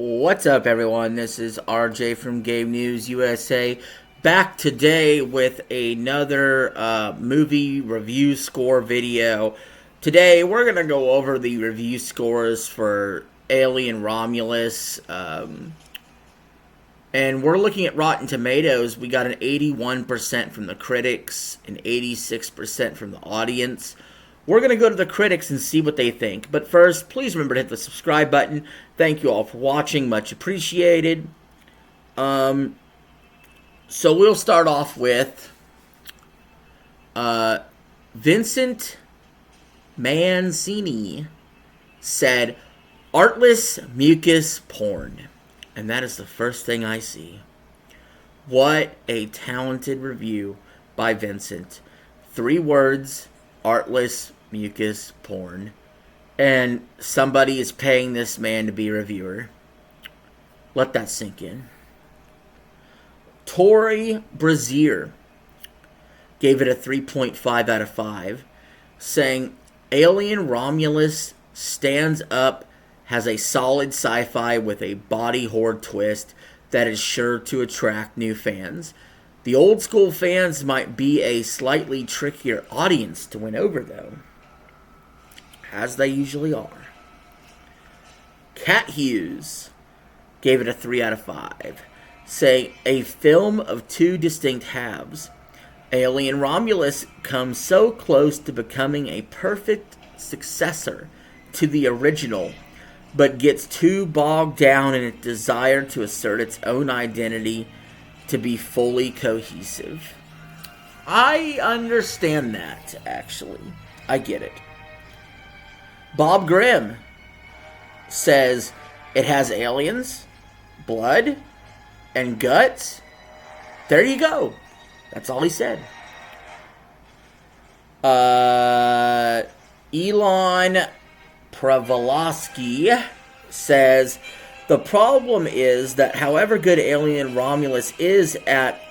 What's up, everyone? This is RJ from Game News USA, back today with another movie review score video. Today, we're going to go over the review scores for Alien Romulus, and we're looking at Rotten Tomatoes. We got an 81% from the critics, an 86% from the audience. We're going to go to the critics and see what they think. But first, please remember to hit the subscribe button. Thank you all for watching. Much appreciated. So we'll start off with Vincent Mancini said, "Artless mucus porn." And that is the first thing I see. What a talented review by Vincent. 3 words, artless mucus porn, and somebody is paying this man to be a reviewer. Let that sink in. Tori Brazier gave it a 3.5 out of 5, saying Alien Romulus stands up, has a solid sci-fi with a body horror twist that is sure to attract new fans. The old school fans might be a slightly trickier audience to win over, though, as they usually are. Cat Hughes gave it a 3 out of 5, saying a film of 2 distinct halves. Alien Romulus comes so close to becoming a perfect successor to the original, but gets too bogged down in its desire to assert its own identity to be fully cohesive. I understand that, actually. I get it. Bob Grimm says it has aliens, blood, and guts. There you go. That's all he said. Elon Pravolosky says, the problem is that however good Alien Romulus is at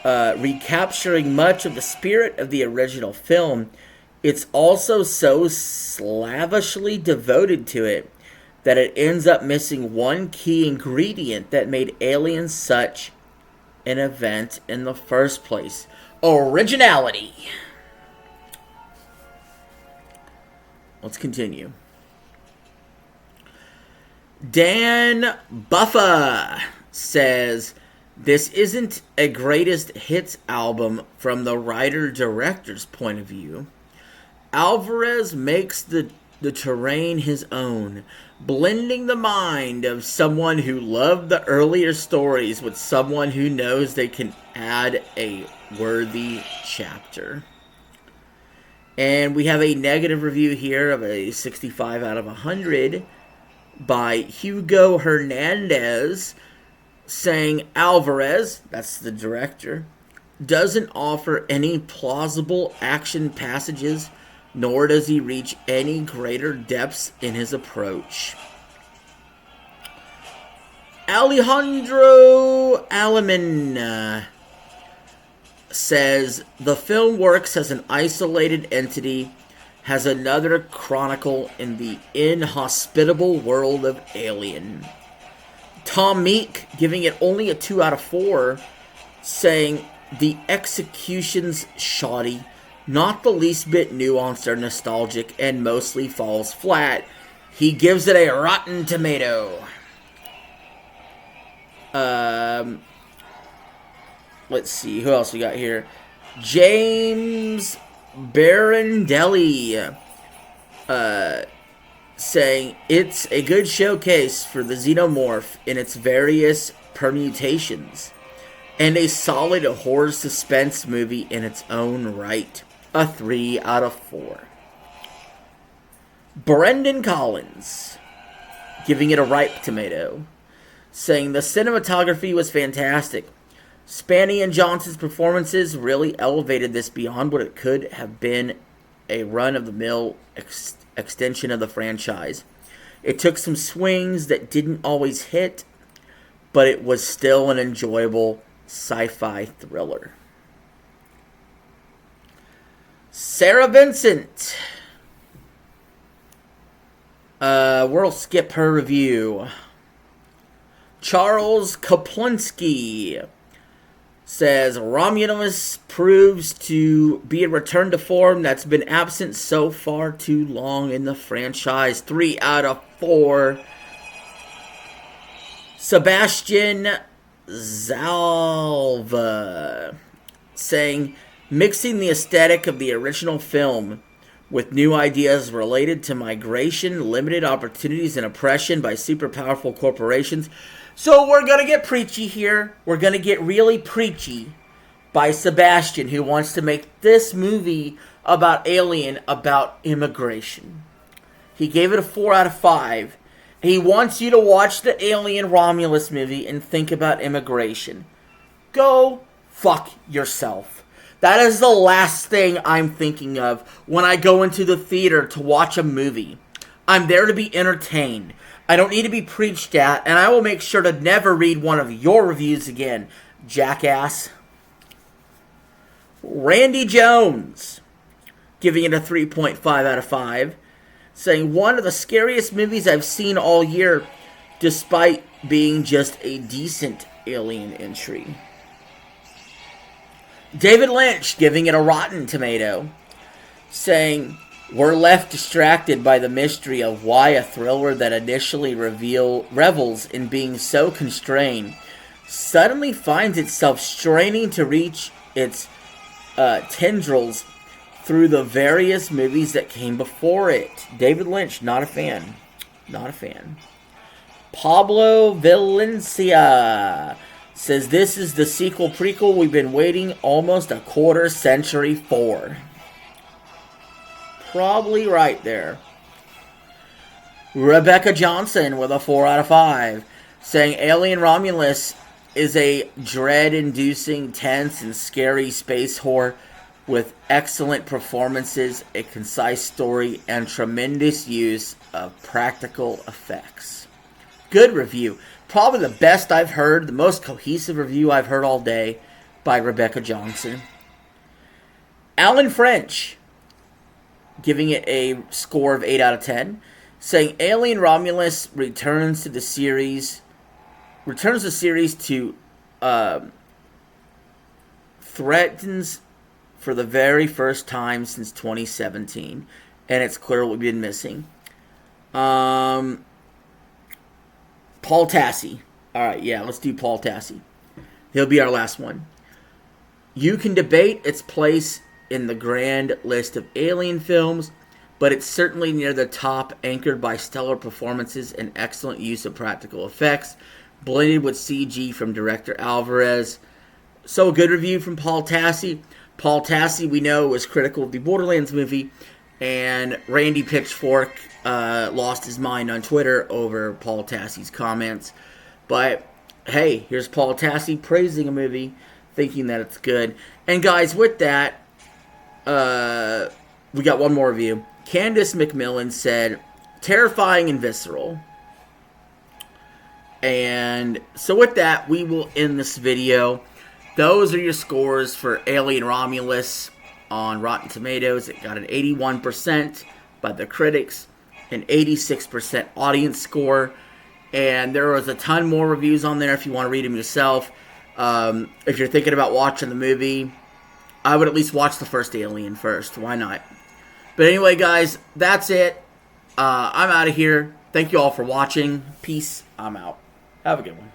recapturing much of the spirit of the original film, it's also so slavishly devoted to it that it ends up missing one key ingredient that made Alien such an event in the first place: originality. Let's continue. Dan Buffa says, this isn't a greatest hits album from the writer-director's point of view. Alvarez makes the terrain his own, blending the mind of someone who loved the earlier stories with someone who knows they can add a worthy chapter. And we have a negative review here of a 65 out of 100 by Hugo Hernandez, saying Alvarez, that's the director, doesn't offer any plausible action passages, nor does he reach any greater depths in his approach. Alejandro Alaman says the film works as an isolated entity, has another chronicle in the inhospitable world of Alien. Tom Meek giving it only a 2 out of 4, saying the execution's shoddy, not the least bit nuanced or nostalgic, and mostly falls flat. He gives it a rotten tomato. Let's see, who else we got here? James Barandelli saying it's a good showcase for the xenomorph in its various permutations, and a solid horror suspense movie in its own right. A 3 out of 4. Brendan Collins giving it a ripe tomato, saying the cinematography was fantastic. Spaney and Johnson's performances really elevated this beyond what it could have been a run-of-the-mill extension of the franchise. It took some swings that didn't always hit, but it was still an enjoyable sci-fi thriller. Sarah Vincent. We'll skip her review. Charles Kaplinski says Romulus proves to be a return to form that's been absent so far too long in the franchise. 3 out of 4. Sebastian Zalva saying mixing the aesthetic of the original film with new ideas related to migration, limited opportunities, and oppression by super powerful corporations. So we're going to get preachy here. We're going to get really preachy by Sebastian, who wants to make this movie about Alien, about immigration. He gave it a 4 out of 5. He wants you to watch the Alien Romulus movie and think about immigration. Go fuck yourself. That is the last thing I'm thinking of when I go into the theater to watch a movie. I'm there to be entertained. I don't need to be preached at, and I will make sure to never read one of your reviews again, jackass. Randy Jones, giving it a 3.5 out of 5, saying one of the scariest movies I've seen all year, despite being just a decent Alien entry. David Lynch, giving it a Rotten Tomato, saying we're left distracted by the mystery of why a thriller that initially revels in being so constrained suddenly finds itself straining to reach its tendrils through the various movies that came before it. David Lynch, not a fan. Not a fan. Pablo Valencia says this is the sequel prequel we've been waiting almost a quarter century for. Probably right there. Rebecca Johnson with a 4 out of 5, saying Alien Romulus is a dread-inducing, tense, and scary space horror with excellent performances, a concise story, and tremendous use of practical effects. Good review. Probably the best I've heard, the most cohesive review I've heard all day by Rebecca Johnson. Alan French, giving it a score of 8 out of 10, saying Alien Romulus returns the series to threatens for the very first time since 2017, and it's clear what we've been missing. Paul Tassi. Alright, yeah, let's do Paul Tassi. He'll be our last one. You can debate its place in the grand list of Alien films, but it's certainly near the top, anchored by stellar performances and excellent use of practical effects, blended with CG from director Alvarez. So a good review from Paul Tassi. Paul Tassi, we know, was critical of the Borderlands movie, and Randy Pitchfork lost his mind on Twitter over Paul Tassi's comments. But hey, here's Paul Tassi praising a movie, thinking that it's good. And guys, with that, we got one more review. Candace McMillan said, terrifying and visceral. And so with that, we will end this video. Those are your scores for Alien Romulus on Rotten Tomatoes. It got an 81% by the critics, an 86% audience score, and there was a ton more reviews on there if you want to read them yourself. If you're thinking about watching the movie, I would at least watch the first Alien first. Why not? But anyway, guys, that's it. I'm out of here. Thank you all for watching. Peace. I'm out. Have a good one.